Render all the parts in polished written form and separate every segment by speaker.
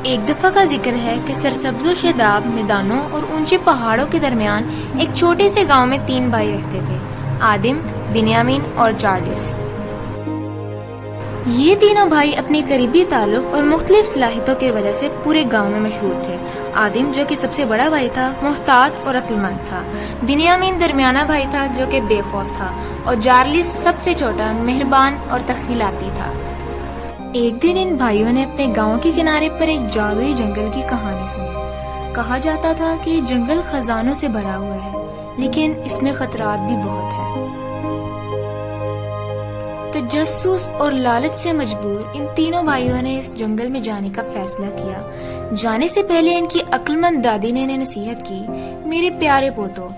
Speaker 1: ایک دفعہ کا ذکر ہے کہ سرسبز و شاداب میدانوں اور اونچے پہاڑوں کے درمیان ایک چھوٹے سے گاؤں میں 3 بھائی رہتے تھے، آدم، بنیامین اور چارلس۔ یہ تینوں بھائی اپنی قریبی تعلق اور مختلف صلاحیتوں کی وجہ سے پورے گاؤں میں مشہور تھے۔ آدم، جو کہ سب سے بڑا بھائی تھا، محتاط اور عقل مند تھا۔ بنیامین درمیانہ بھائی تھا جو کہ بے خوف تھا، اور چارلس سب سے چھوٹا، مہربان اور تخیلاتی تھا۔ ایک دن ان بھائیوں نے اپنے گاؤں کے کنارے پر ایک جادوئی جنگل کی کہانی سنی۔ کہا جاتا تھا کہ یہ جنگل خزانوں سے بھرا ہوا ہے، لیکن اس میں خطرات بھی بہت ہیں۔ تجسس اور لالچ سے مجبور ان تینوں بھائیوں نے اس جنگل میں جانے کا فیصلہ کیا۔ جانے سے پہلے ان کی عقل مند دادی نے انہیں نصیحت کی، میرے پیارے پوتو،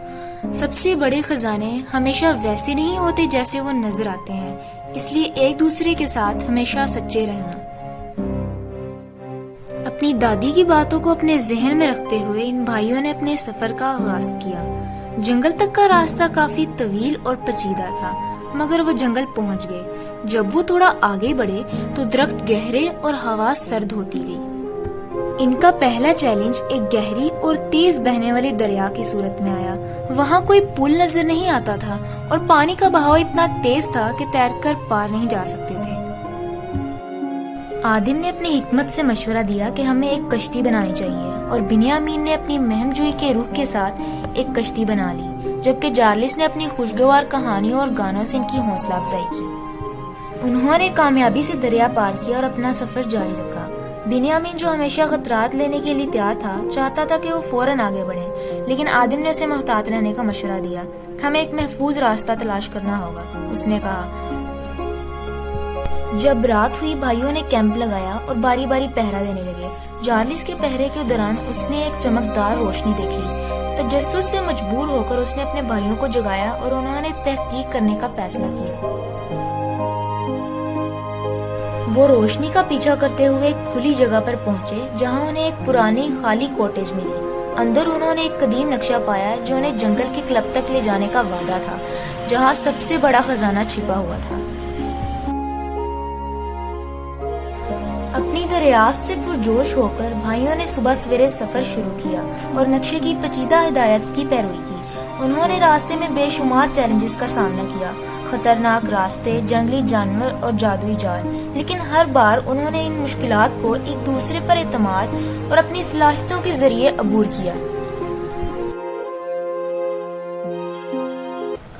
Speaker 1: سب سے بڑے خزانے ہمیشہ ویسے نہیں ہوتے جیسے وہ نظر آتے ہیں، اس لیے ایک دوسرے کے ساتھ ہمیشہ سچے رہنا۔ اپنی دادی کی باتوں کو اپنے ذہن میں رکھتے ہوئے ان بھائیوں نے اپنے سفر کا آغاز کیا۔ جنگل تک کا راستہ کافی طویل اور پیچیدہ تھا، مگر وہ جنگل پہنچ گئے۔ جب وہ تھوڑا آگے بڑھے تو درخت گہرے اور ہوا سرد ہوتی گئی۔ ان کا پہلا چیلنج ایک گہری اور تیز بہنے والی دریا کی صورت میں آیا۔ وہاں کوئی پل نظر نہیں آتا تھا اور پانی کا بہاؤ اتنا تیز تھا کہ تیر کر پار نہیں جا سکتے تھے۔ آدم نے اپنی حکمت سے مشورہ دیا کہ ہمیں ایک کشتی بنانی چاہیے، اور بنیامین نے اپنی مہم جوئی کے روح کے ساتھ ایک کشتی بنا لی، جبکہ چارلس نے اپنی خوشگوار کہانیوں اور گانوں سے ان کی حوصلہ افزائی کی۔ انہوں نے کامیابی سے دریا پار کیا اور اپنا سفر جاری رکھا۔ بنیامین، جو ہمیشہ خطرات لینے کے لیے تیار تھا، چاہتا تھا کہ وہ فوراً آگے بڑھے، لیکن آدم نے اسے محتاط رہنے کا مشورہ دیا۔ ہمیں ایک محفوظ راستہ تلاش کرنا ہوگا، اس نے کہا۔ جب رات ہوئی، بھائیوں نے کیمپ لگایا اور باری باری پہرا دینے لگے۔ چارلس کے پہرے کے دوران اس نے ایک چمکدار روشنی دیکھی۔ تجسس سے مجبور ہو کر اس نے اپنے بھائیوں کو جگایا اور انہوں نے تحقیق کرنے کا فیصلہ کیا۔ وہ روشنی کا پیچھا کرتے ہوئے ایک کھلی جگہ پر پہنچے جہاں انہیں ایک پرانی خالی کوٹیج ملی۔ اندر انہوں نے ایک قدیم نقشہ پایا جو انہیں جنگل کے کلب تک لے جانے کا وعدہ تھا، جہاں سب سے بڑا خزانہ چھپا ہوا تھا۔ اپنی دریافت سے پرجوش ہو کر بھائیوں نے صبح سویرے سفر شروع کیا اور نقشے کی پیچیدہ ہدایت کی پیروی کی۔ انہوں نے راستے میں بے شمار چیلنجز کا سامنا کیا، خطرناک راستے، جنگلی جانور اور جادوئی جال، لیکن ہر بار انہوں نے ان مشکلات کو ایک دوسرے پر اعتماد اور اپنی صلاحیتوں کے ذریعے عبور کیا۔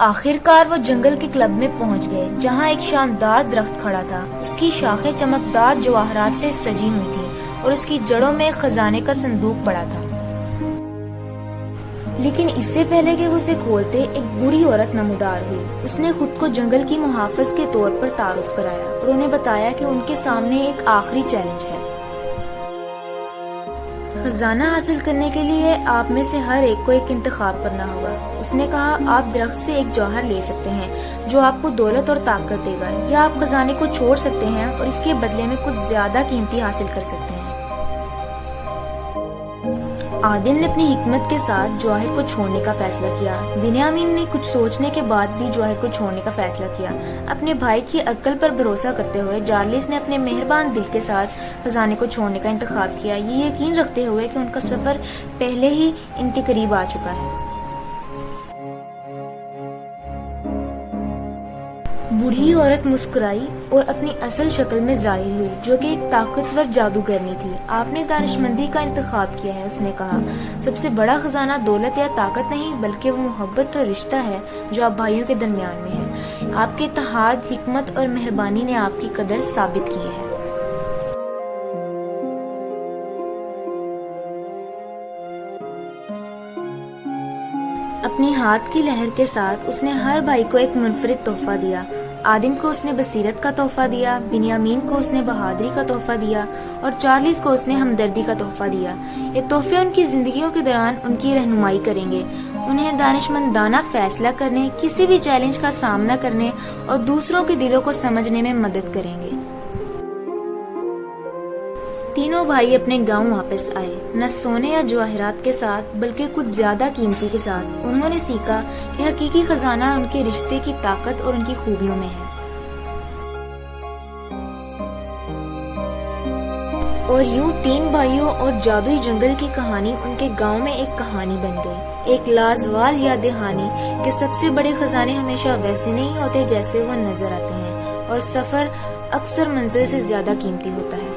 Speaker 1: آخر کار وہ جنگل کے کلب میں پہنچ گئے، جہاں ایک شاندار درخت کھڑا تھا۔ اس کی شاخیں چمکدار جواہرات سے سجی ہوئی تھی اور اس کی جڑوں میں خزانے کا صندوق پڑا تھا۔ لیکن اس سے پہلے کہ وہ اسے کھولتے، ایک بری عورت نمودار ہوئی۔ اس نے خود کو جنگل کی محافظ کے طور پر تعارف کرایا اور انہیں بتایا کہ ان کے سامنے ایک آخری چیلنج ہے۔ خزانہ حاصل کرنے کے لیے آپ میں سے ہر ایک کو ایک انتخاب کرنا ہوگا۔ اس نے کہا، آپ درخت سے ایک جوہر لے سکتے ہیں جو آپ کو دولت اور طاقت دے گا، یا آپ خزانے کو چھوڑ سکتے ہیں اور اس کے بدلے میں کچھ زیادہ قیمتی حاصل کر سکتے ہیں۔ آدم نے اپنی حکمت کے ساتھ جوہر کو چھوڑنے کا فیصلہ کیا۔ بنیامین نے کچھ سوچنے کے بعد بھی جوہر کو چھوڑنے کا فیصلہ کیا۔ اپنے بھائی کی عقل پر بھروسہ کرتے ہوئے چارلس نے اپنے مہربان دل کے ساتھ خزانے کو چھوڑنے کا انتخاب کیا، یہ یقین رکھتے ہوئے کہ ان کا سفر پہلے ہی ان کے قریب آ چکا ہے۔ بوڑھی عورت مسکرائی اور اپنی اصل شکل میں ظاہر ہوئی، جو کہ ایک طاقتور جادوگرنی تھی۔ آپ نے دانشمندی کا انتخاب کیا ہے، اس نے کہا۔ سب سے بڑا خزانہ دولت یا طاقت نہیں، بلکہ وہ محبت اور رشتہ ہے جو آپ بھائیوں کے درمیان میں ہے۔ آپ کے اتحاد، حکمت اور مہربانی نے آپ کی قدر ثابت کی ہے۔ اپنی ہاتھ کی لہر کے ساتھ اس نے ہر بھائی کو ایک منفرد تحفہ دیا۔ آدم کو اس نے بصیرت کا تحفہ دیا، بنیامین کو اس نے بہادری کا تحفہ دیا، اور چارلس کو اس نے ہمدردی کا تحفہ دیا۔ یہ تحفے ان کی زندگیوں کے دوران ان کی رہنمائی کریں گے، انہیں دانشمندانہ فیصلہ کرنے، کسی بھی چیلنج کا سامنا کرنے اور دوسروں کے دلوں کو سمجھنے میں مدد کریں گے۔ تینوں بھائی اپنے گاؤں واپس آئے، نہ سونے یا جواہرات کے ساتھ بلکہ کچھ زیادہ قیمتی کے ساتھ۔ انہوں نے سیکھا کہ حقیقی خزانہ ان کے رشتے کی طاقت اور ان کی خوبیوں میں ہے۔ اور یوں 3 بھائیوں اور جادوئی جنگل کی کہانی ان کے گاؤں میں ایک کہانی بن گئی، ایک لازوال یاد دہانی کہ سب سے بڑے خزانے ہمیشہ ویسے نہیں ہوتے جیسے وہ نظر آتے ہیں، اور سفر اکثر منزل سے زیادہ قیمتی ہوتا ہے۔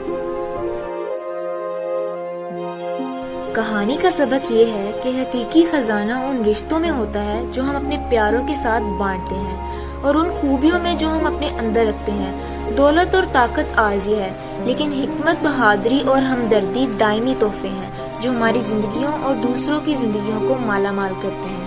Speaker 1: کہانی کا سبق یہ ہے کہ حقیقی خزانہ ان رشتوں میں ہوتا ہے جو ہم اپنے پیاروں کے ساتھ بانٹتے ہیں، اور ان خوبیوں میں جو ہم اپنے اندر رکھتے ہیں۔ دولت اور طاقت عارضی ہے، لیکن حکمت، بہادری اور ہمدردی دائمی تحفے ہیں جو ہماری زندگیوں اور دوسروں کی زندگیوں کو مالا مال کرتے ہیں۔